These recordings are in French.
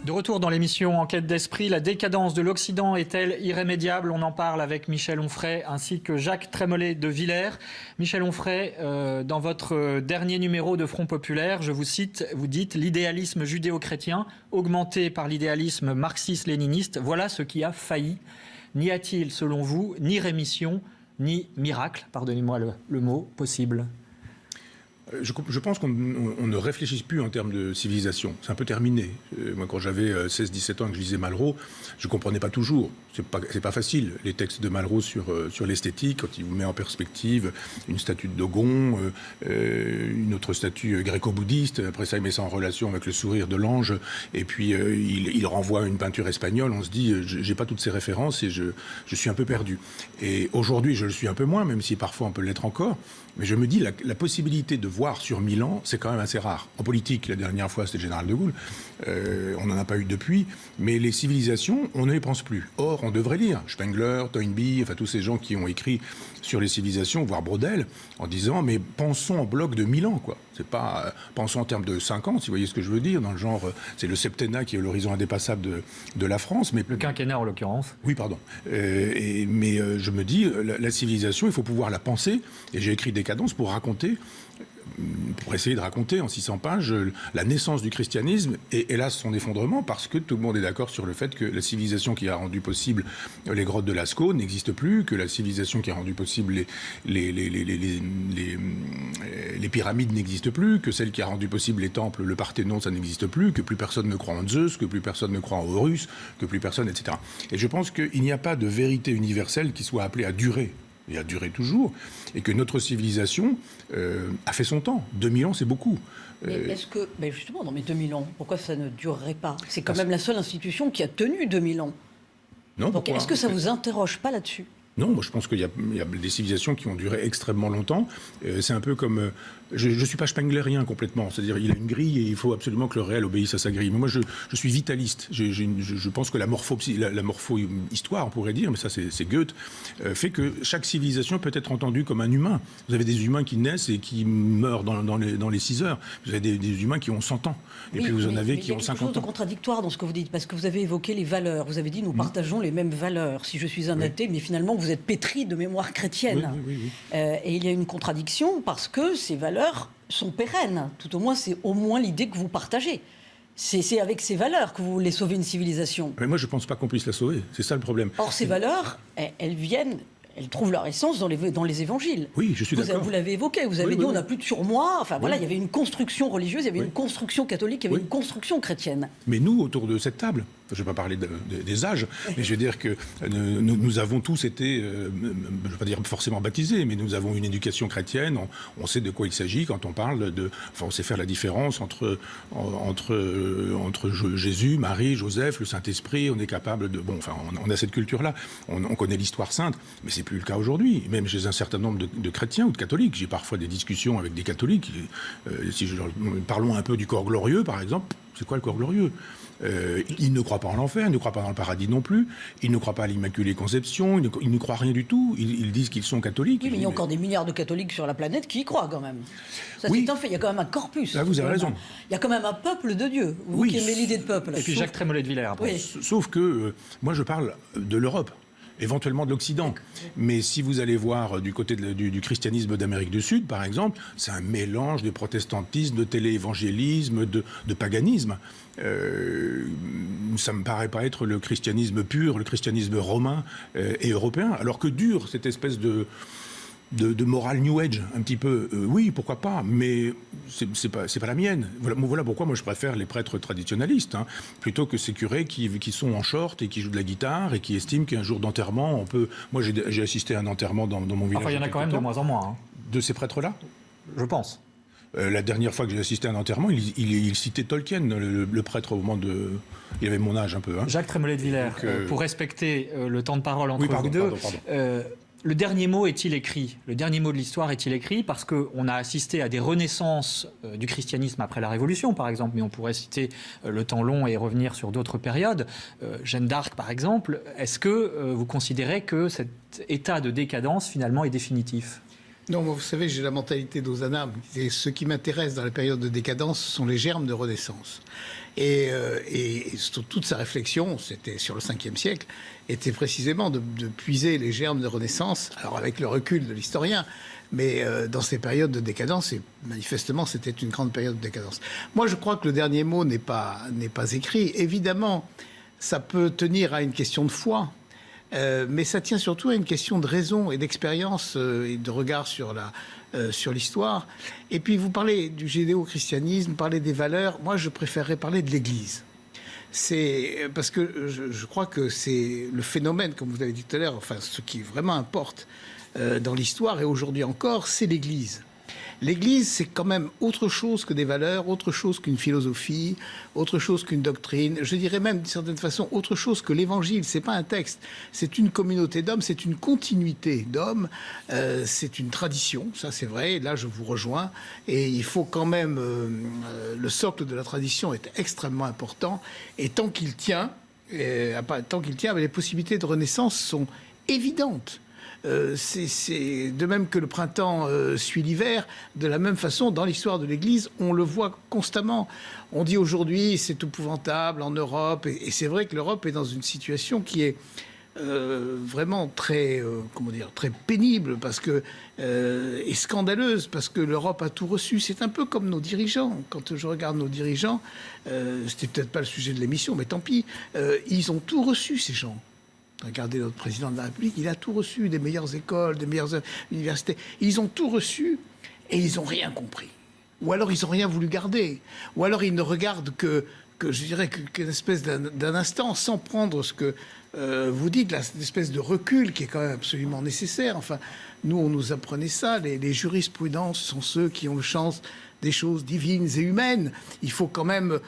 De retour dans l'émission Enquête d'esprit, la décadence de l'Occident est-elle irrémédiable? On en parle avec Michel Onfray ainsi que Jacques Trémollet de Villers. Michel Onfray, dans votre dernier numéro de Front Populaire, je vous cite, vous dites « L'idéalisme judéo-chrétien, augmenté par l'idéalisme marxiste-léniniste, voilà ce qui a failli. N'y a-t-il, selon vous, ni rémission, ni miracle, pardonnez-moi le mot, possible ?» Je pense qu'on ne réfléchit plus en termes de civilisation. C'est un peu terminé. Moi, quand j'avais 16-17 ans et que je lisais Malraux, je ne comprenais pas toujours. C'est pas facile, les textes de Malraux sur l'esthétique, quand il vous met en perspective une statue de Dogon, une autre statue gréco-bouddhiste. Après ça, il met ça en relation avec le sourire de l'ange. Et puis, il renvoie une peinture espagnole. On se dit, j'ai pas toutes ces références et je suis un peu perdu. Et aujourd'hui, je le suis un peu moins, même si parfois on peut l'être encore. Mais je me dis, la possibilité de voir sur 1000 ans, c'est quand même assez rare. En politique, la dernière fois, c'était le général de Gaulle. On n'en a pas eu depuis. Mais les civilisations, on ne les pense plus. Or, on devrait lire Spengler, Toynbee, enfin tous ces gens qui ont écrit sur les civilisations, voire Braudel, en disant, mais pensons en bloc de 1000 ans, quoi. C'est pas, pensons en termes de 50, si vous voyez ce que je veux dire, dans le genre, c'est le septennat qui est l'horizon indépassable de la France. Mais le quinquennat, en l'occurrence. Oui, pardon. Mais je me dis, la civilisation, il faut pouvoir la penser. Et j'ai écrit Décadence pour essayer de raconter en 600 pages la naissance du christianisme et hélas son effondrement, parce que tout le monde est d'accord sur le fait que la civilisation qui a rendu possible les grottes de Lascaux n'existe plus, que la civilisation qui a rendu possible les pyramides n'existe plus, que celle qui a rendu possible les temples, le Parthénon, ça n'existe plus, que plus personne ne croit en Zeus, que plus personne ne croit en Horus, que plus personne, etc. Et je pense qu'il n'y a pas de vérité universelle qui soit appelée à durer. Et a duré toujours, et que notre civilisation a fait son temps. 2000 ans, c'est beaucoup. Mais est-ce que, justement, dans mes 2000 ans, pourquoi ça ne durerait pas? C'est quand même la seule institution qui a tenu 2000 ans. Non, donc est-ce que ça ne vous interroge pas là-dessus? Non, moi je pense qu'il y a des civilisations qui ont duré extrêmement longtemps. C'est un peu comme... Je ne suis pas spenglerien complètement. C'est-à-dire il a une grille et il faut absolument que le réel obéisse à sa grille. Mais moi je suis vitaliste. Je pense que la morpho-histoire, on pourrait dire, mais ça c'est Goethe, fait que chaque civilisation peut être entendue comme un humain. Vous avez des humains qui naissent et qui meurent dans les 6 heures. Vous avez des humains qui ont 100 ans. Et puis vous en avez qui ont 50 ans. Il y a quelque chose de contradictoire dans ce que vous dites, parce que vous avez évoqué les valeurs. Vous avez dit nous partageons les mêmes valeurs. Si je suis un athée, mais finalement vous êtes pétri de mémoire chrétienne. Oui. Et il y a une contradiction parce que ces valeurs sont pérennes. Tout au moins, c'est au moins l'idée que vous partagez. C'est avec ces valeurs que vous voulez sauver une civilisation. Mais moi, je ne pense pas qu'on puisse la sauver. C'est ça le problème. Or, ces valeurs, elles trouvent leur essence dans les évangiles. Oui, je suis d'accord. Vous l'avez évoqué. Vous avez dit on n'a plus de surmoi. Enfin voilà, il y avait une construction religieuse, il y avait une construction catholique, il y avait une construction chrétienne. Mais nous, autour de cette table, je ne vais pas parler des âges, mais je veux dire que nous avons tous été, je ne vais pas dire forcément baptisés, mais nous avons une éducation chrétienne, on sait de quoi il s'agit quand on parle on sait faire la différence entre Jésus, Marie, Joseph, le Saint-Esprit, on est capable de... Bon, enfin, on a cette culture-là, on connaît l'histoire sainte, mais c'est plus le cas aujourd'hui, même chez un certain nombre de chrétiens ou de catholiques. J'ai parfois des discussions avec des catholiques, parlons un peu du corps glorieux, par exemple. C'est quoi le corps glorieux? Ils ne croient pas en l'enfer, ils ne croient pas dans le paradis non plus, ils ne croient pas à l'Immaculée Conception, ils ne croient rien du tout, ils disent qu'ils sont catholiques. Oui, mais il y a encore des milliards de catholiques sur la planète qui y croient quand même. Ça, c'est un fait, il y a quand même un corpus. Là, vous avez raison. Il y a quand même un peuple de Dieu, vous qui aimez l'idée de peuple. Et puis Jacques Trémollet de Villers après. Oui. Sauf que moi je parle de l'Europe. Éventuellement de l'Occident. Mais si vous allez voir du côté du christianisme d'Amérique du Sud, par exemple, c'est un mélange de protestantisme, de téléévangélisme, de paganisme. Ça me paraît pas être le christianisme pur, le christianisme romain et européen. Alors que dure cette espèce de morale New Age, un petit peu. Oui, pourquoi pas, mais c'est pas la mienne. Voilà pourquoi moi je préfère les prêtres traditionnalistes, plutôt que ces curés qui sont en short et qui jouent de la guitare et qui estiment qu'un jour d'enterrement, on peut... Moi j'ai assisté à un enterrement dans mon village. Enfin, il y en a quand même de moins en moins. De ces prêtres-là ? Je pense. La dernière fois que j'ai assisté à un enterrement, il citait Tolkien, le prêtre, au moment de... Il avait mon âge un peu. Jacques Trémollet de Villers, pour respecter le temps de parole entre vous deux... Pardon. Le dernier mot est-il écrit? Le dernier mot de l'histoire est-il écrit? Parce qu'on a assisté à des renaissances du christianisme après la Révolution, par exemple, mais on pourrait citer le temps long et revenir sur d'autres périodes. Jeanne d'Arc, par exemple. Est-ce que vous considérez que cet état de décadence, finalement, est définitif? Non, vous savez, j'ai la mentalité d'Ozana. Et ce qui m'intéresse dans la période de décadence, ce sont les germes de renaissance. Et toute sa réflexion, c'était sur le 5e siècle, était précisément de puiser les germes de renaissance, alors avec le recul de l'historien, mais dans ces périodes de décadence, et manifestement, c'était une grande période de décadence. Moi, je crois que le dernier mot n'est pas écrit. Évidemment, ça peut tenir à une question de foi, mais ça tient surtout à une question de raison et d'expérience et de regard sur l'histoire. Et puis, vous parlez du judéo-christianisme, parlez des valeurs. Moi, je préférerais parler de l'Église. C'est parce que je crois que c'est le phénomène, comme vous avez dit tout à l'heure, enfin, ce qui vraiment importe dans l'histoire et aujourd'hui encore, c'est l'Église. L'Église, c'est quand même autre chose que des valeurs, autre chose qu'une philosophie, autre chose qu'une doctrine. Je dirais même, d'une certaine façon, autre chose que l'Évangile. C'est pas un texte, c'est une communauté d'hommes, c'est une continuité d'hommes, c'est une tradition, ça c'est vrai. Et là, je vous rejoins. Et il faut quand même, le socle de la tradition est extrêmement important. Et tant qu'il tient, les possibilités de renaissance sont évidentes. C'est de même que le printemps suit l'hiver, de la même façon, dans l'histoire de l'Église, on le voit constamment. On dit aujourd'hui, c'est épouvantable en Europe, et c'est vrai que l'Europe est dans une situation qui est vraiment très pénible et scandaleuse, parce que l'Europe a tout reçu. C'est un peu comme nos dirigeants. Quand je regarde nos dirigeants, c'était peut-être pas le sujet de l'émission, mais tant pis, ils ont tout reçu, ces gens. Regardez notre président de la République, il a tout reçu, des meilleures écoles, des meilleures universités. Ils ont tout reçu et ils n'ont rien compris. Ou alors ils n'ont rien voulu garder. Ou alors ils ne regardent qu'une espèce d'un instant, sans prendre ce que vous dites, l'espèce de recul qui est quand même absolument nécessaire. Enfin, nous, on nous apprenait ça. Les jurisprudences sont ceux qui ont le chance des choses divines et humaines. Il faut quand même,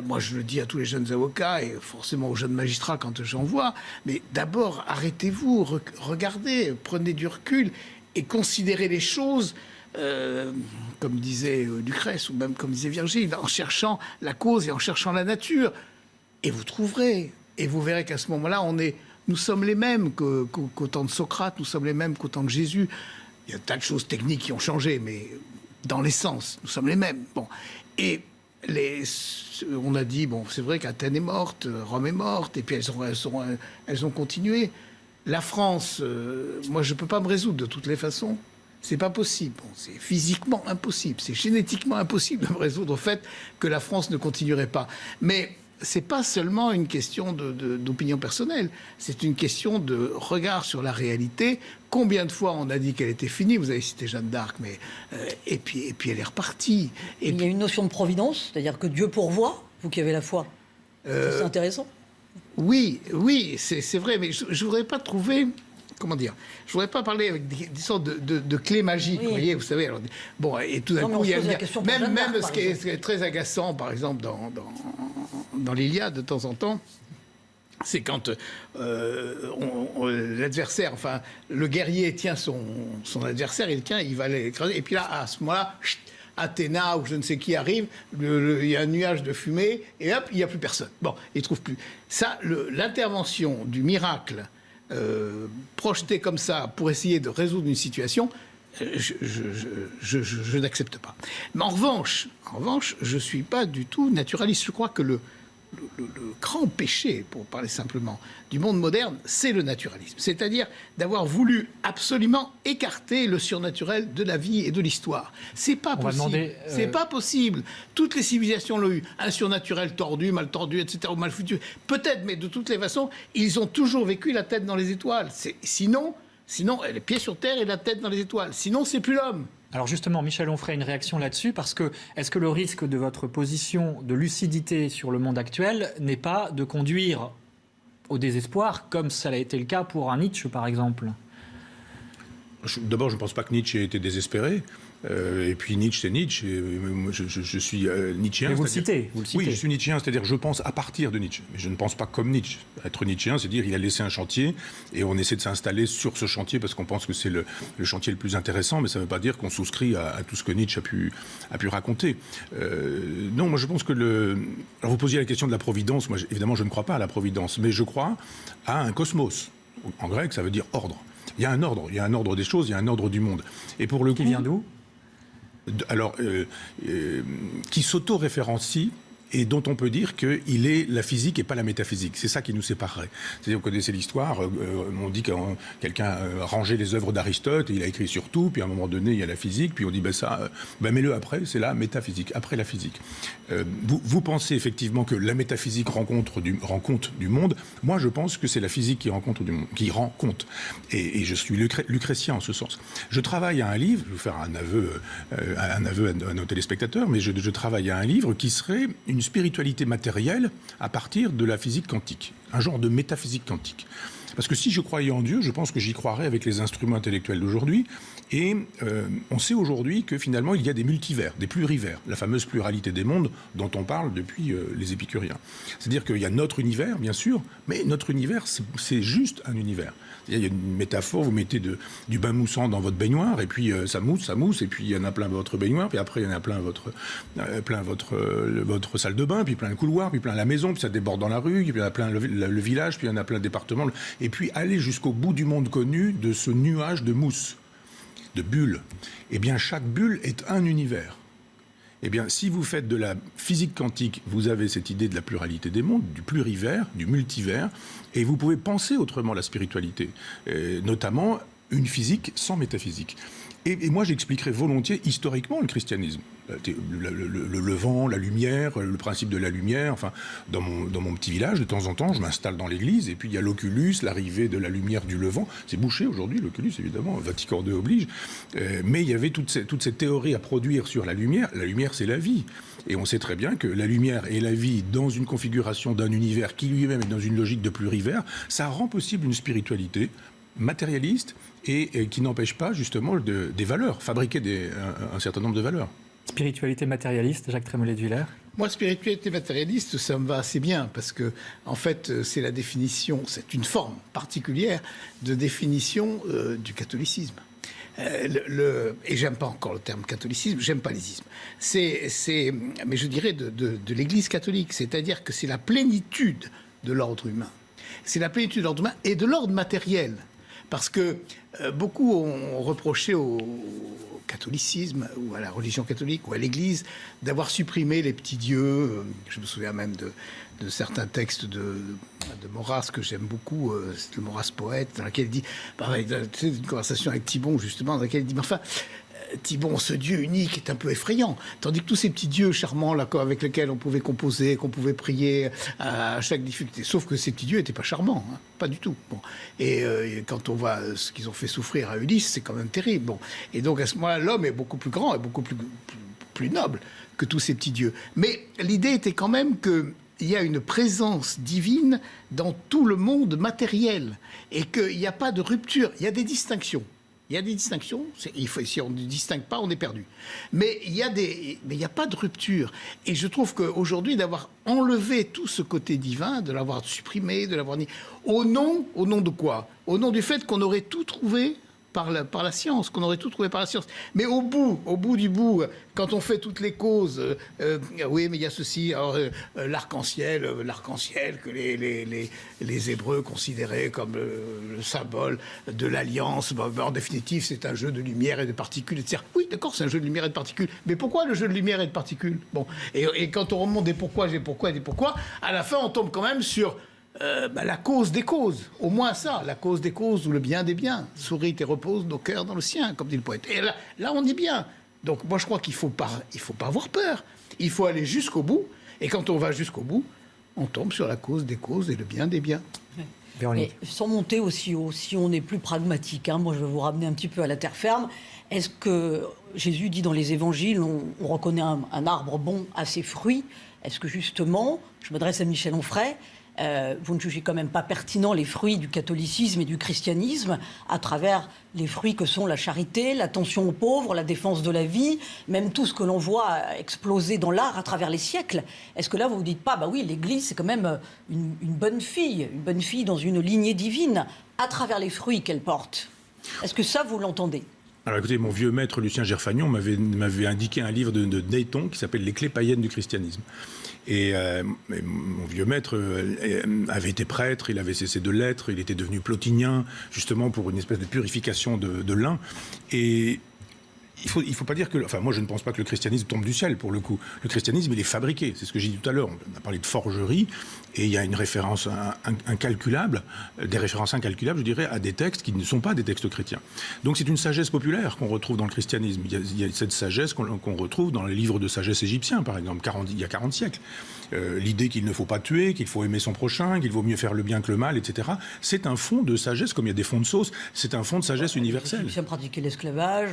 moi je le dis à tous les jeunes avocats et forcément aux jeunes magistrats quand j'en vois, mais d'abord arrêtez-vous, regardez, prenez du recul et considérez les choses, comme disait Lucrèce ou même comme disait Virgile, en cherchant la cause et en cherchant la nature. Et vous trouverez, et vous verrez qu'à ce moment-là, nous sommes les mêmes qu'au temps de Socrate, nous sommes les mêmes qu'au temps de Jésus. Il y a un tas de choses techniques qui ont changé, mais dans l'essence, nous sommes les mêmes. Bon. Et on a dit, bon, c'est vrai qu'Athènes est morte, Rome est morte, et puis elles ont continué. La France, moi, je ne peux pas me résoudre de toutes les façons. C'est pas possible. Bon, c'est physiquement impossible. C'est génétiquement impossible de me résoudre au fait que la France ne continuerait pas. Mais c'est pas seulement une question d'opinion personnelle. C'est une question de regard sur la réalité. Combien de fois on a dit qu'elle était finie? Vous avez cité Jeanne d'Arc, mais et puis elle est repartie. Il y a une notion de providence, c'est-à-dire que Dieu pourvoit. Vous qui avez la foi, c'est intéressant. Oui, c'est vrai, mais je voudrais pas trouver. Comment dire? Je voudrais pas parler avec des sortes de clés magiques, oui. Vous savez. Alors, bon, et tout d'un coup, il y a même ce qui est très agaçant, par exemple, dans l'Iliade, de temps en temps, c'est quand l'adversaire, enfin, le guerrier tient son adversaire, il va l'écraser, et puis là, à ce moment-là, Athéna ou je ne sais qui arrive, il y a un nuage de fumée, et hop, il n'y a plus personne. Bon, il ne trouve plus. Ça, l'intervention du miracle projeté comme ça pour essayer de résoudre une situation, je n'accepte pas. Mais en revanche, je ne suis pas du tout naturaliste. Je crois que le grand péché, pour parler simplement, du monde moderne, c'est le naturalisme. C'est-à-dire d'avoir voulu absolument écarter le surnaturel de la vie et de l'histoire. C'est pas possible. C'est pas possible. Toutes les civilisations l'ont eu. Un surnaturel tordu, mal tordu, etc., ou mal foutu. Peut-être, mais de toutes les façons, ils ont toujours vécu la tête dans les étoiles. Sinon, les pieds sur terre et la tête dans les étoiles. Sinon, c'est plus l'homme. Alors justement, Michel Onfray, une réaction là-dessus, parce que est-ce que le risque de votre position de lucidité sur le monde actuel n'est pas de conduire au désespoir, comme ça a été le cas pour un Nietzsche, par exemple? D'abord, je ne pense pas que Nietzsche ait été désespéré. Et puis Nietzsche, c'est Nietzsche. Et moi, je suis nietzschéen. Mais vous le citez. Oui, je suis nietzschéen, c'est-à-dire je pense à partir de Nietzsche. Mais je ne pense pas comme Nietzsche. Être nietzschéen, c'est dire il a laissé un chantier et on essaie de s'installer sur ce chantier parce qu'on pense que c'est le chantier le plus intéressant, mais ça ne veut pas dire qu'on souscrit à tout ce que Nietzsche a pu raconter. Non, moi je pense que Alors vous posiez la question de la providence. Moi, évidemment, je ne crois pas à la providence, mais je crois à un cosmos. En grec, ça veut dire ordre. Il y a un ordre des choses, il y a un ordre du monde. Et pour le coup, Qui vient d'où ? Alors, qui s'auto-référencie et dont on peut dire qu'il est la physique et pas la métaphysique. C'est ça qui nous séparerait. C'est-à-dire, vous connaissez l'histoire, on dit que quelqu'un a rangé les œuvres d'Aristote, et il a écrit sur tout, puis à un moment donné, il y a la physique, puis on dit, mets-le après, c'est la métaphysique, après la physique. Vous pensez effectivement que la métaphysique rend compte du monde. Moi, je pense que c'est la physique qui rend compte du monde, qui rend compte. Et je suis lucrétien en ce sens. Je travaille à un livre, je vais vous faire un aveu à nos téléspectateurs, mais je travaille à un livre qui serait une spiritualité matérielle à partir de la physique quantique, un genre de métaphysique quantique. Parce que si je croyais en Dieu, je pense que j'y croirais avec les instruments intellectuels d'aujourd'hui. Et on sait aujourd'hui que finalement, il y a des multivers, des plurivers, la fameuse pluralité des mondes dont on parle depuis les épicuriens. C'est-à-dire qu'il y a notre univers, bien sûr, mais notre univers, c'est juste un univers. Il y a une métaphore, vous mettez du bain moussant dans votre baignoire, et puis ça mousse, et puis il y en a plein votre baignoire, puis après il y en a plein votre salle de bain, puis plein le couloir, puis plein la maison, puis ça déborde dans la rue, puis il y en a plein le village, puis il y en a plein le département, et puis aller jusqu'au bout du monde connu de ce nuage de mousse, de bulles. Eh bien, chaque bulle est un univers. Eh bien, si vous faites de la physique quantique, vous avez cette idée de la pluralité des mondes, du plurivers, du multivers, et vous pouvez penser autrement la spiritualité, notamment une physique sans métaphysique. Et moi, j'expliquerai volontiers historiquement le christianisme. Le vent, la lumière, le principe de la lumière. Enfin, dans mon petit village, de temps en temps, je m'installe dans l'église, et puis il y a l'oculus, l'arrivée de la lumière du levant. C'est bouché aujourd'hui, l'oculus, évidemment, Vatican II oblige. Mais il y avait toute cette théorie à produire sur la lumière. La lumière, c'est la vie. Et on sait très bien que la lumière et la vie, dans une configuration d'un univers qui lui-même est dans une logique de plurivers, ça rend possible une spiritualité matérialiste et qui n'empêche pas justement des valeurs, fabriquer un certain nombre de valeurs. Spiritualité matérialiste, Jacques Trémollet de Villers. Moi, spiritualité matérialiste, ça me va assez bien, parce que, en fait, c'est la définition, c'est une forme particulière de définition du catholicisme. Et j'aime pas encore le terme catholicisme, j'aime pas l'isme. Mais je dirais de l'Église catholique, c'est-à-dire que c'est la plénitude de l'ordre humain. C'est la plénitude de l'ordre humain et de l'ordre matériel. Parce que beaucoup ont reproché au catholicisme, ou à la religion catholique, ou à l'Église, d'avoir supprimé les petits dieux. Je me souviens même de certains textes de Maurras, que j'aime beaucoup, c'est le Maurras poète, dans lequel il dit, c'est une conversation avec Thibon, justement, dans laquelle il dit, mais enfin, Thibon, ce Dieu unique est un peu effrayant. Tandis que tous ces petits dieux charmants là, avec lesquels on pouvait composer, qu'on pouvait prier à chaque difficulté. Sauf que ces petits dieux n'étaient pas charmants, hein, pas du tout. Bon. Et quand on voit ce qu'ils ont fait souffrir à Ulysse, c'est quand même terrible. Bon. Et donc à ce moment-là, l'homme est beaucoup plus grand et beaucoup plus noble que tous ces petits dieux. Mais l'idée était quand même que il y a une présence divine dans tout le monde matériel et qu'il n'y a pas de rupture, il y a des distinctions. Il y a des distinctions, si on ne distingue pas, on est perdu. Mais il n'y a pas de rupture. Et je trouve qu'aujourd'hui, d'avoir enlevé tout ce côté divin, de l'avoir supprimé, de l'avoir dit... Au nom de quoi ? Au nom du fait qu'on aurait tout trouvé par la science, qu'on aurait tout trouvé par la science. Mais au bout du bout, quand on fait toutes les causes, oui, mais il y a ceci, alors, l'arc-en-ciel que les Hébreux considéraient comme le symbole de l'alliance, en définitive, c'est un jeu de lumière et de particules, etc. Oui, d'accord, c'est un jeu de lumière et de particules, mais pourquoi le jeu de lumière et de particules ? Bon, et quand on remonte des pourquoi, à la fin, on tombe quand même sur... la cause des causes, au moins ça, la cause des causes ou le bien des biens. Sourit et repose nos cœurs dans le sien, comme dit le poète. Et là on est bien. Donc moi je crois qu'il faut pas avoir peur. Il faut aller jusqu'au bout. Et quand on va jusqu'au bout, on tombe sur la cause des causes et le bien des biens. Et sans monter aussi haut, si on est plus pragmatique, hein, moi je vais vous ramener un petit peu à la terre ferme. Est-ce que Jésus dit dans les évangiles, on reconnaît un arbre bon à ses fruits ? Est-ce que justement, je m'adresse à Michel Onfray, vous ne jugez quand même pas pertinent les fruits du catholicisme et du christianisme à travers les fruits que sont la charité, l'attention aux pauvres, la défense de la vie, même tout ce que l'on voit exploser dans l'art à travers les siècles. Est-ce que là, vous ne vous dites pas, bah oui, l'Église, c'est quand même une bonne fille dans une lignée divine, à travers les fruits qu'elle porte ? Est-ce que ça, vous l'entendez ? Alors écoutez, mon vieux maître Lucien Gerfagnon m'avait indiqué un livre de Dayton qui s'appelle « Les clés païennes du christianisme ». Et mon vieux maître avait été prêtre, il avait cessé de l'être, il était devenu plotinien, justement pour une espèce de purification de l'un. Et il faut pas dire que... Enfin, moi, je ne pense pas que le christianisme tombe du ciel, pour le coup. Le christianisme, il est fabriqué. C'est ce que j'ai dit tout à l'heure. On a parlé de forgerie, et il y a une référence incalculable, des références incalculables, je dirais, à des textes qui ne sont pas des textes chrétiens. Donc, c'est une sagesse populaire qu'on retrouve dans le christianisme. Il y a cette sagesse qu'on retrouve dans les livres de sagesse égyptiens, par exemple, il y a 40 siècles. L'idée qu'il ne faut pas tuer, qu'il faut aimer son prochain, qu'il vaut mieux faire le bien que le mal, etc. C'est un fond de sagesse, comme il y a des fonds de sauce, c'est un fond de sagesse universelle. Les Égyptiens pratiquaient l'esclavage.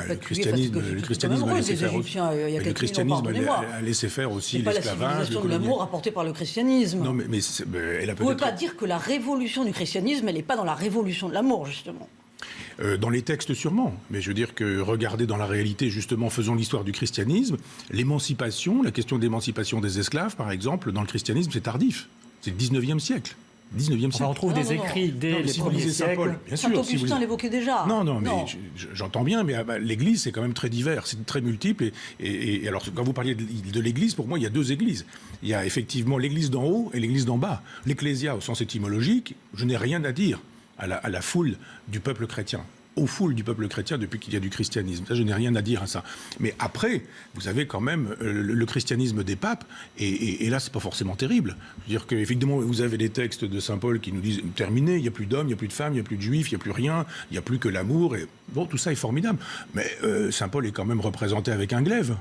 Le christianisme a laissé faire aussi. Le christianisme a laissé faire aussi l'esclavage. C'est pas la civilisation de l'amour apportée par le christianisme. Non, mais elle a peut-être... Vous ne pouvez pas dire que la révolution du christianisme, elle n'est pas dans la révolution de l'amour, justement. Dans les textes sûrement, mais je veux dire que regardez dans la réalité, justement, faisons l'histoire du christianisme, l'émancipation, la question d'émancipation des esclaves, par exemple, dans le christianisme, c'est tardif. C'est le 19e siècle. 19e siècle. On retrouve des écrits dès les premiers siècles. Saint-Augustin l'évoquait déjà. Non, mais j'entends bien, mais l'Église, c'est quand même très divers, c'est très multiple. Et alors, quand vous parliez de l'Église, pour moi, il y a deux Églises. Il y a effectivement l'Église d'en haut et l'Église d'en bas. L'Ecclésia, au sens étymologique, je n'ai rien à dire à la foule du peuple chrétien, aux foules du peuple chrétien depuis qu'il y a du christianisme. Ça, je n'ai rien à dire à ça. Mais après, vous avez quand même le christianisme des papes, et là, c'est pas forcément terrible. Je veux dire qu'effectivement, vous avez des textes de saint Paul qui nous disent « terminé, il n'y a plus d'hommes, il n'y a plus de femmes, il n'y a plus de juifs, il n'y a plus rien, il n'y a plus que l'amour. » Et bon, tout ça est formidable. Mais saint Paul est quand même représenté avec un glaive,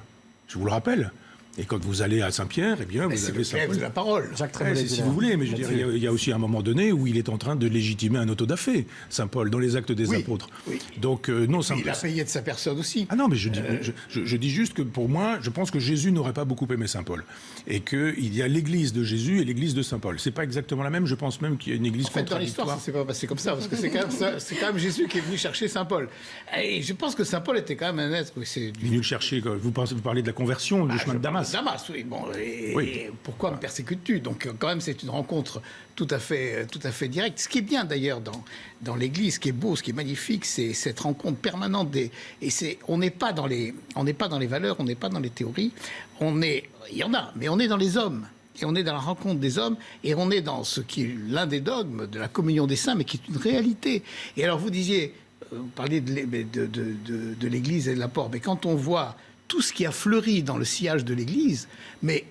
je vous le rappelle. Et quand vous allez à Saint-Pierre, eh bien, vous avez Saint Paul de la parole. Si vous voulez, mais je veux dire, il y a aussi un moment donné où il est en train de légitimer un autodafé, Saint Paul, dans les Actes des Apôtres. Oui. Donc, non, il a payé de sa personne aussi. Ah non, mais je dis juste que pour moi, je pense que Jésus n'aurait pas beaucoup aimé Saint Paul. Et qu'il y a l'église de Jésus et l'église de Saint Paul. C'est pas exactement la même, je pense même qu'il y a une église contradictoire. Dans l'histoire, ça s'est pas passé comme ça, parce que c'est quand même Jésus qui est venu chercher Saint Paul. Et je pense que Saint Paul était quand même un être... Venu le chercher, vous parlez de la conversion, du chemin de Damas. Damas, oui, bon. Et pourquoi me persécutes-tu? Donc quand même c'est une rencontre tout à fait directe. Ce qui est bien d'ailleurs dans l'Église, ce qui est beau, ce qui est magnifique, c'est cette rencontre permanente on n'est pas dans les valeurs, on n'est pas dans les théories. Il y en a, mais on est dans les hommes. Et on est dans la rencontre des hommes, et on est dans ce qui est l'un des dogmes de la communion des saints, mais qui est une réalité. Et alors vous disiez, vous parliez de l'Église et de l'apport, mais quand on voit tout ce qui a fleuri dans le sillage de l'Église, mais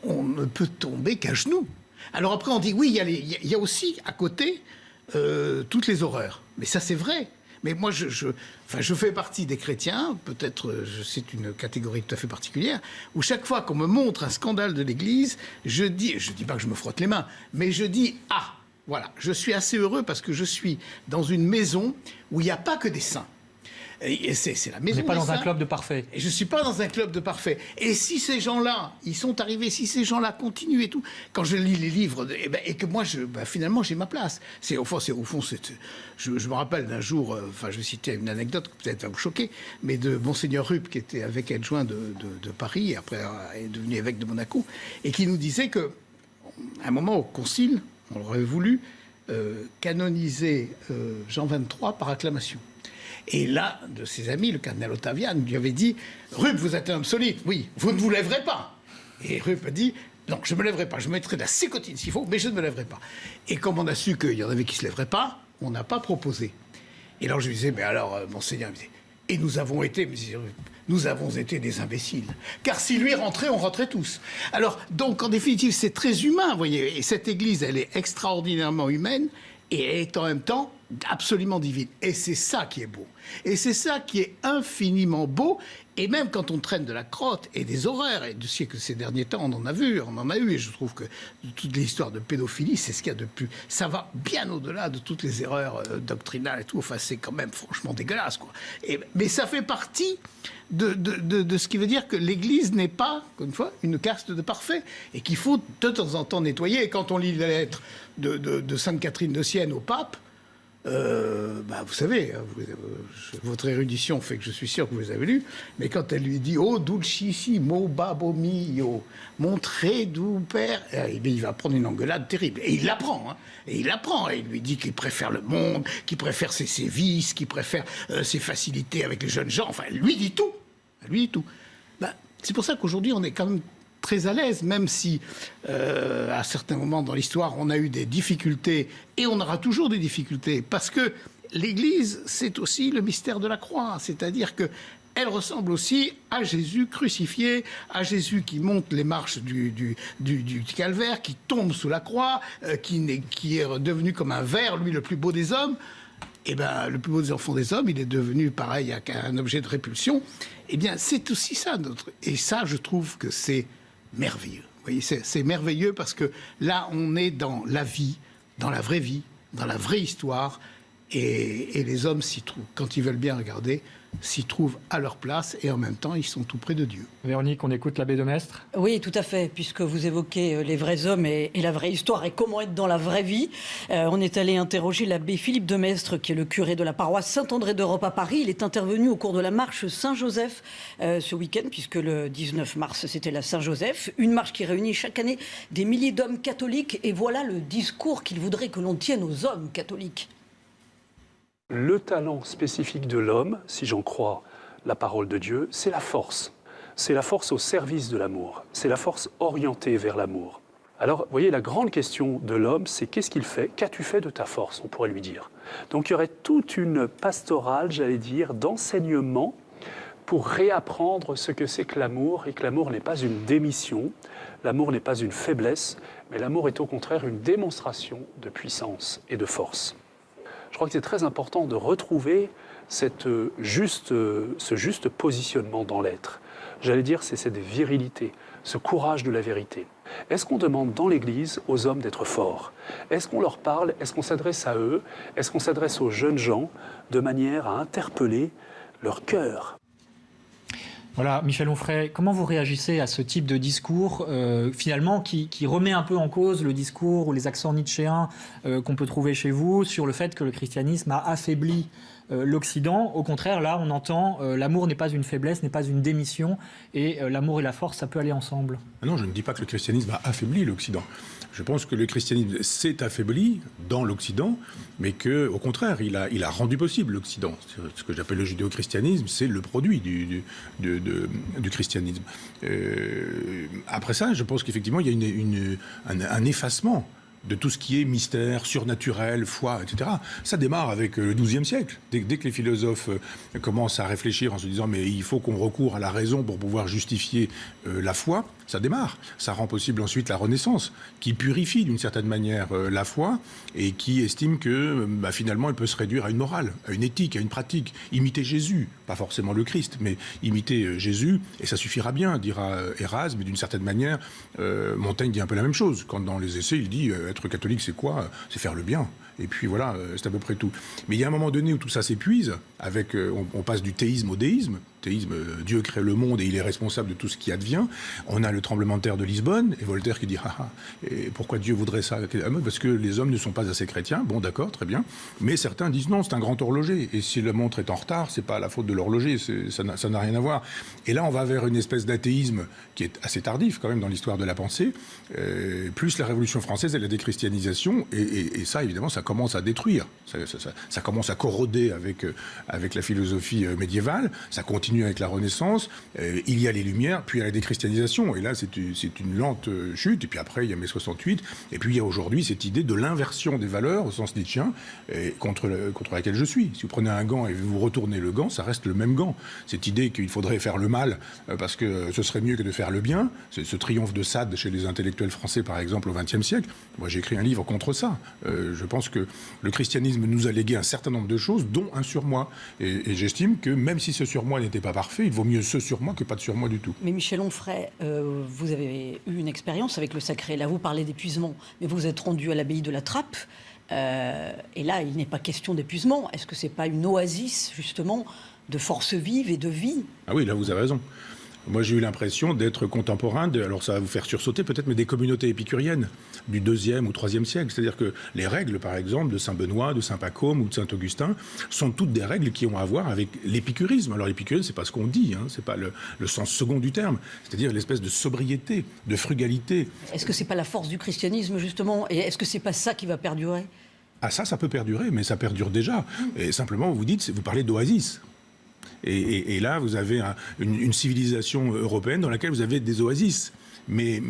on ne peut tomber qu'à genoux. Alors après, on dit, oui, il y a aussi, à côté, toutes les horreurs. Mais ça, c'est vrai. Mais moi, je fais partie des chrétiens, peut-être c'est une catégorie tout à fait particulière, où chaque fois qu'on me montre un scandale de l'Église, je dis pas que je me frotte les mains, mais je dis, ah, voilà, je suis assez heureux parce que je suis dans une maison où il n'y a pas que des saints. Et c'est la maison. Vous n'êtes pas dans un club de parfaits. Et je ne suis pas dans un club de parfaits. Et si ces gens-là, ils sont arrivés, si ces gens-là continuent et tout, quand je lis les livres, et que moi, finalement, j'ai ma place. Je me rappelle d'un jour, je vais citer une anecdote qui peut-être va vous choquer, mais de Monseigneur Rupp, qui était évêque adjoint de Paris, et après est devenu évêque de Monaco, et qui nous disait qu'à un moment, au concile, on aurait voulu canoniser Jean XXIII par acclamation. Et là, de ses amis, le cardinal Ottavian lui avait dit « Rupp, vous êtes un homme solide, oui, vous ne vous lèverez pas ». Et Rupp a dit « Non, je ne me lèverai pas, je mettrai de la sécotine s'il faut, mais je ne me lèverai pas ». Et comme on a su qu'il y en avait qui ne se lèveraient pas, on n'a pas proposé. Et alors je lui disais « Mais alors, monseigneur, et nous avons été, nous avons été des imbéciles. Car si lui rentrait, on rentrait tous. » Alors, donc, en définitive, c'est très humain, vous voyez. Et cette Église, elle est extraordinairement humaine, et elle est en même temps absolument divine. Et c'est ça qui est beau. Et c'est ça qui est infiniment beau. Et même quand on traîne de la crotte et des horreurs, et je sais que ces derniers temps, on en a eu, et je trouve que toute l'histoire de pédophilie, c'est ce qu'il y a de plus... Ça va bien au-delà de toutes les erreurs doctrinales et tout. Enfin, c'est quand même franchement dégueulasse, quoi. Mais ça fait partie de ce qui veut dire que l'Église n'est pas, une fois, une caste de parfaits, et qu'il faut de temps en temps nettoyer. Et quand on lit les lettres de Sainte Catherine de Sienne au pape, vous savez, votre érudition fait que je suis sûr que vous les avez lus, mais quand elle lui dit « Oh, dulcissimo babbo mio, mon très doux père », il va prendre une engueulade terrible. Et il l'apprend, hein. Et il l'apprend. Et il lui dit qu'il préfère le monde, qu'il préfère ses sévices, qu'il préfère ses facilités avec les jeunes gens. Enfin, elle lui dit tout. Elle lui dit tout. C'est pour ça qu'aujourd'hui, on est quand même très à l'aise, même si à certains moments dans l'histoire, on a eu des difficultés, et on aura toujours des difficultés, parce que l'Église, c'est aussi le mystère de la croix, c'est-à-dire que elle ressemble aussi à Jésus crucifié, à Jésus qui monte les marches du calvaire, qui tombe sous la croix, qui est devenu comme un ver, lui le plus beau des hommes. Eh bien, le plus beau des enfants des hommes, il est devenu pareil à un objet de répulsion. Eh bien, c'est aussi ça, et ça, je trouve que c'est merveilleux. Vous voyez, c'est merveilleux parce que là, on est dans la vie, dans la vraie vie, dans la vraie histoire, et les hommes s'y trouvent. Quand ils veulent bien regarder, s'y trouvent à leur place, et en même temps, ils sont tout près de Dieu. Véronique, on écoute l'abbé de Maistre. Oui, tout à fait, puisque vous évoquez les vrais hommes et la vraie histoire, et comment être dans la vraie vie. On est allé interroger l'abbé Philippe de Maistre, qui est le curé de la paroisse Saint-André d'Europe à Paris. Il est intervenu au cours de la marche Saint-Joseph ce week-end, puisque le 19 mars, c'était la Saint-Joseph. Une marche qui réunit chaque année des milliers d'hommes catholiques. Et voilà le discours qu'il voudrait que l'on tienne aux hommes catholiques. Le talent spécifique de l'homme, si j'en crois la parole de Dieu, c'est la force. C'est la force au service de l'amour. C'est la force orientée vers l'amour. Alors, vous voyez, la grande question de l'homme, c'est qu'est-ce qu'il fait? Qu'as-tu fait de ta force, on pourrait lui dire. Donc, il y aurait toute une pastorale, j'allais dire, d'enseignement pour réapprendre ce que c'est que l'amour, et que l'amour n'est pas une démission, l'amour n'est pas une faiblesse, mais l'amour est au contraire une démonstration de puissance et de force. Je crois que c'est très important de retrouver ce juste positionnement dans l'être. J'allais dire, c'est cette virilité, ce courage de la vérité. Est-ce qu'on demande dans l'Église aux hommes d'être forts? Est-ce qu'on leur parle? Est-ce qu'on s'adresse à eux? Est-ce qu'on s'adresse aux jeunes gens de manière à interpeller leur cœur? Voilà, Michel Onfray, comment vous réagissez à ce type de discours, finalement, qui remet un peu en cause le discours ou les accents nietzschéens qu'on peut trouver chez vous sur le fait que le christianisme a affaibli l'Occident? Au contraire, là, on entend l'amour n'est pas une faiblesse, n'est pas une démission, et l'amour et la force, ça peut aller ensemble. Non, je ne dis pas que le christianisme a affaibli l'Occident. Je pense que le christianisme s'est affaibli dans l'Occident, mais qu'au contraire, il a rendu possible l'Occident. Ce que j'appelle le judéo-christianisme, c'est le produit du christianisme. Après ça, je pense qu'effectivement, il y a un effacement de tout ce qui est mystère, surnaturel, foi, etc. Ça démarre avec le XIIe siècle. Dès que les philosophes commencent à réfléchir en se disant mais il faut qu'on recourt à la raison pour pouvoir justifier la foi, ça démarre. Ça rend possible ensuite la Renaissance, qui purifie d'une certaine manière la foi et qui estime que finalement elle peut se réduire à une morale, à une éthique, à une pratique. Imiter Jésus, pas forcément le Christ, mais imiter Jésus, et ça suffira bien, dira Erasme, mais d'une certaine manière, Montaigne dit un peu la même chose. Quand dans les essais, il dit être catholique, c'est quoi? C'est faire le bien. Et puis voilà, c'est à peu près tout. Mais il y a un moment donné où tout ça s'épuise, avec, on passe du théisme au déisme. Théisme, Dieu crée le monde et il est responsable de tout ce qui advient. On a le tremblement de terre de Lisbonne, et Voltaire qui dit et pourquoi Dieu voudrait ça? Parce que les hommes ne sont pas assez chrétiens. Bon, d'accord, très bien. Mais certains disent non, c'est un grand horloger. Et si la montre est en retard, c'est pas la faute de l'horloger, ça n'a rien à voir. Et là, on va vers une espèce d'athéisme qui est assez tardif quand même dans l'histoire de la pensée, plus la Révolution française et la déchristianisation, et ça, évidemment, ça commence à détruire. Ça commence à corroder avec la philosophie médiévale. Ça continue avec la Renaissance. Il y a les Lumières, puis il y a la déchristianisation. Et là, c'est une lente chute. Et puis après, il y a mai 68. Et puis il y a aujourd'hui cette idée de l'inversion des valeurs, au sens nietzschéen, contre laquelle je suis. Si vous prenez un gant et vous retournez le gant, ça reste le même gant. Cette idée qu'il faudrait faire le mal parce que ce serait mieux que de faire le bien, c'est ce triomphe de Sade chez les intellectuels français, par exemple, au XXe siècle. Moi, j'ai écrit un livre contre ça. Je pense que le christianisme nous a légué un certain nombre de choses, dont un surmoi. Et j'estime que même si ce surmoi n'était pas parfait, il vaut mieux ce surmoi que pas de surmoi du tout. Mais Michel Onfray, vous avez eu une expérience avec le sacré. Là, vous parlez d'épuisement, mais vous êtes rendu à l'abbaye de la Trappe. Et là, il n'est pas question d'épuisement. Est-ce que c'est pas une oasis, justement, de force vive et de vie? Ah oui, là, vous avez raison. Moi, j'ai eu l'impression d'être contemporain, alors ça va vous faire sursauter peut-être, mais des communautés épicuriennes du 2e ou 3e siècle. C'est-à-dire que les règles, par exemple, de saint Benoît, de saint Pacôme ou de saint Augustin, sont toutes des règles qui ont à voir avec l'épicurisme. Alors l'épicurisme, c'est pas ce qu'on dit, hein, c'est pas le sens second du terme, c'est-à-dire l'espèce de sobriété, de frugalité. Est-ce que c'est pas la force du christianisme, justement? Et est-ce que c'est pas ça qui va perdurer? Ah ça peut perdurer, mais ça perdure déjà. Et simplement, vous parlez d'oasis. Et là, vous avez une civilisation européenne dans laquelle vous avez des oasis. Mais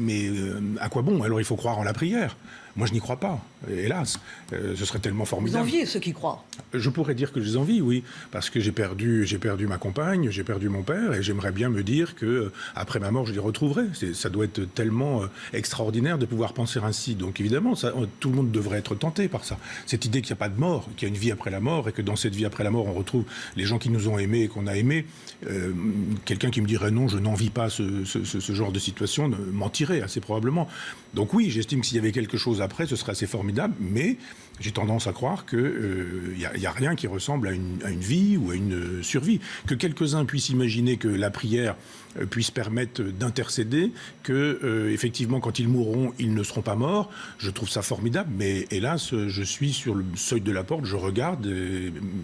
à quoi bon? Alors il faut croire en la prière. Moi, je n'y crois pas, hélas. Ce serait tellement Vous formidable. enviez ceux qui croient? Je pourrais dire que je les envie, oui, parce que j'ai perdu ma compagne, j'ai perdu mon père, et j'aimerais bien me dire que après ma mort, je les retrouverai. Ça doit être tellement extraordinaire de pouvoir penser ainsi. Donc évidemment, tout le monde devrait être tenté par ça. Cette idée qu'il n'y a pas de mort, qu'il y a une vie après la mort, et que dans cette vie après la mort, on retrouve les gens qui nous ont aimés et qu'on a aimés. Quelqu'un qui me dirait non, je n'envie pas ce genre de situation, mentirait assez probablement. Donc oui, j'estime que s'il y avait quelque chose après, ce serait assez formidable, mais j'ai tendance à croire qu'il n'y a rien qui ressemble à une vie ou à une survie. Que quelques-uns puissent imaginer que la prière puisse permettre d'intercéder, que effectivement, quand ils mourront, ils ne seront pas morts, je trouve ça formidable, mais hélas, je suis sur le seuil de la porte, je regarde,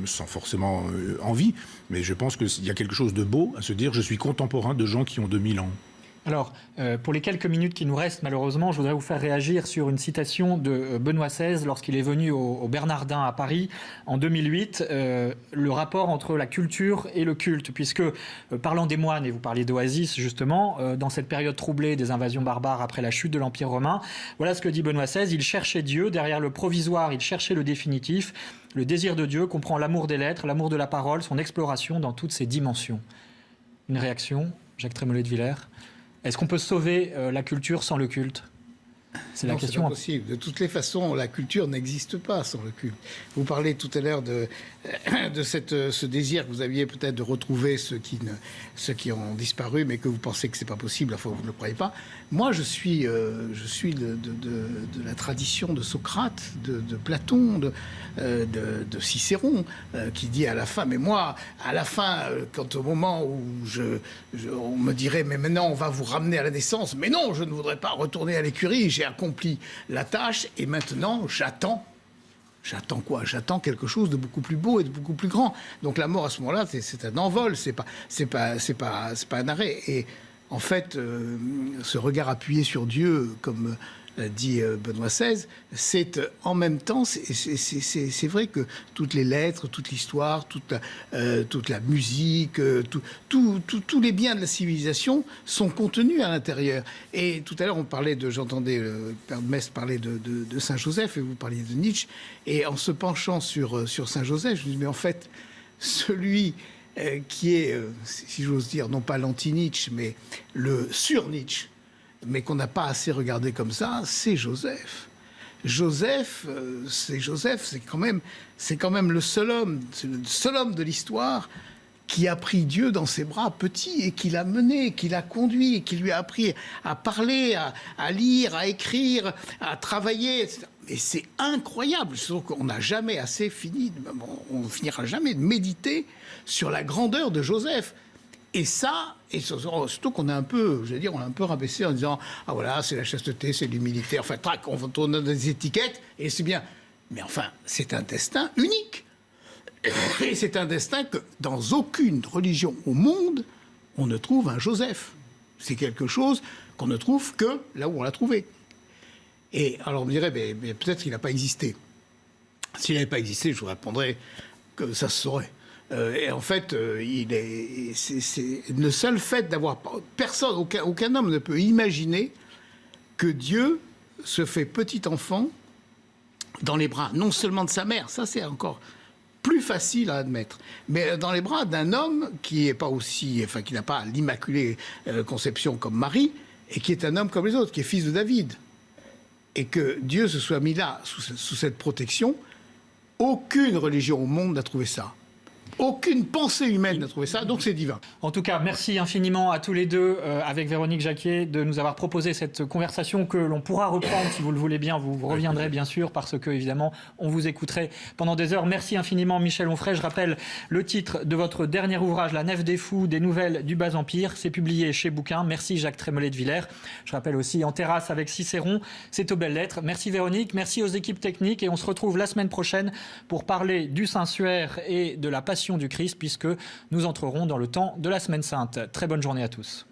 sans forcément envie, mais je pense qu'il y a quelque chose de beau à se dire, je suis contemporain de gens qui ont 2000 ans. Alors, pour les quelques minutes qui nous restent, malheureusement, je voudrais vous faire réagir sur une citation de Benoît XVI lorsqu'il est venu au Bernardin à Paris en 2008, le rapport entre la culture et le culte, puisque, parlant des moines, et vous parliez d'Oasis justement, dans cette période troublée des invasions barbares après la chute de l'Empire romain, voilà ce que dit Benoît XVI, il cherchait Dieu, derrière le provisoire, il cherchait le définitif, le désir de Dieu comprend l'amour des lettres, l'amour de la parole, son exploration dans toutes ses dimensions. Une réaction, Jacques Trémollet de Villers? Est-ce qu'on peut sauver la culture sans le culte? C'est la question. C'est pas possible. De toutes les façons, la culture n'existe pas sans le culte. Vous parlez tout à l'heure de ce désir que vous aviez peut-être de retrouver ceux qui ont disparu, mais que vous pensez que c'est pas possible, enfin vous ne le croyez pas. Moi, je suis de la tradition de Socrate, de Platon, de Cicéron, qui dit à la fin, mais moi, à la fin, quand au moment où on me dirait, mais maintenant on va vous ramener à la naissance, mais non, je ne voudrais pas retourner à l'écurie, j'ai accompli la tâche, et maintenant j'attends. J'attends quoi? J'attends quelque chose de beaucoup plus beau et de beaucoup plus grand. Donc la mort à ce moment-là, c'est un envol, c'est pas un arrêt. Et en fait, ce regard appuyé sur Dieu, comme dit Benoît XVI, c'est en même temps, c'est vrai que toutes les lettres, toute l'histoire, toute la musique, tous les biens de la civilisation sont contenus à l'intérieur. Et tout à l'heure, j'entendais le père de Metz parler de Saint Joseph, et vous parliez de Nietzsche. Et en se penchant sur Saint Joseph, je me dis, mais en fait, celui qui est, si j'ose dire, non pas l'anti-Nietzsche, mais le sur-Nietzsche, mais qu'on n'a pas assez regardé comme ça, c'est Joseph. Joseph, c'est quand même le seul homme de l'histoire qui a pris Dieu dans ses bras petits et qui l'a mené, qui l'a conduit, et qui lui a appris à parler, à lire, à écrire, à travailler, etc. Et c'est incroyable. Sauf qu'on n'a jamais assez fini, on ne finira jamais de méditer sur la grandeur de Joseph. Et ça, et surtout qu'on a un peu, on a un peu rabaissé en disant, ah voilà, c'est la chasteté, c'est l'humilité, enfin, on a des étiquettes, et c'est bien. Mais enfin, c'est un destin unique. Et c'est un destin que, dans aucune religion au monde, on ne trouve un Joseph. C'est quelque chose qu'on ne trouve que là où on l'a trouvé. Et alors on me dirait, mais peut-être qu'il n'a pas existé. S'il n'avait pas existé, je vous répondrais que ça se saurait. Et en fait, c'est le seul fait d'avoir personne, aucun homme ne peut imaginer que Dieu se fait petit enfant dans les bras, non seulement de sa mère, ça c'est encore plus facile à admettre, mais dans les bras d'un homme qui est pas aussi, enfin qui n'a pas l'immaculée conception comme Marie, et qui est un homme comme les autres, qui est fils de David, et que Dieu se soit mis là sous cette protection. Aucune religion au monde n'a trouvé ça. Aucune pensée humaine n'a trouvé ça, donc c'est divin. En tout cas, merci infiniment à tous les deux, avec Véronique Jacquier, de nous avoir proposé cette conversation que l'on pourra reprendre, si vous le voulez bien. Vous reviendrez, bien sûr, parce que, évidemment, on vous écouterait pendant des heures. Merci infiniment, Michel Onfray. Je rappelle le titre de votre dernier ouvrage, La Nef des Fous, des nouvelles du Bas Empire. C'est publié chez Bouquin. Merci, Jacques Trémollet de Villers. Je rappelle aussi En terrasse avec Cicéron. C'est aux belles lettres. Merci, Véronique. Merci aux équipes techniques. Et on se retrouve la semaine prochaine pour parler du Saint-Suaire et de la Passion du Christ, puisque nous entrerons dans le temps de la Semaine Sainte. Très bonne journée à tous.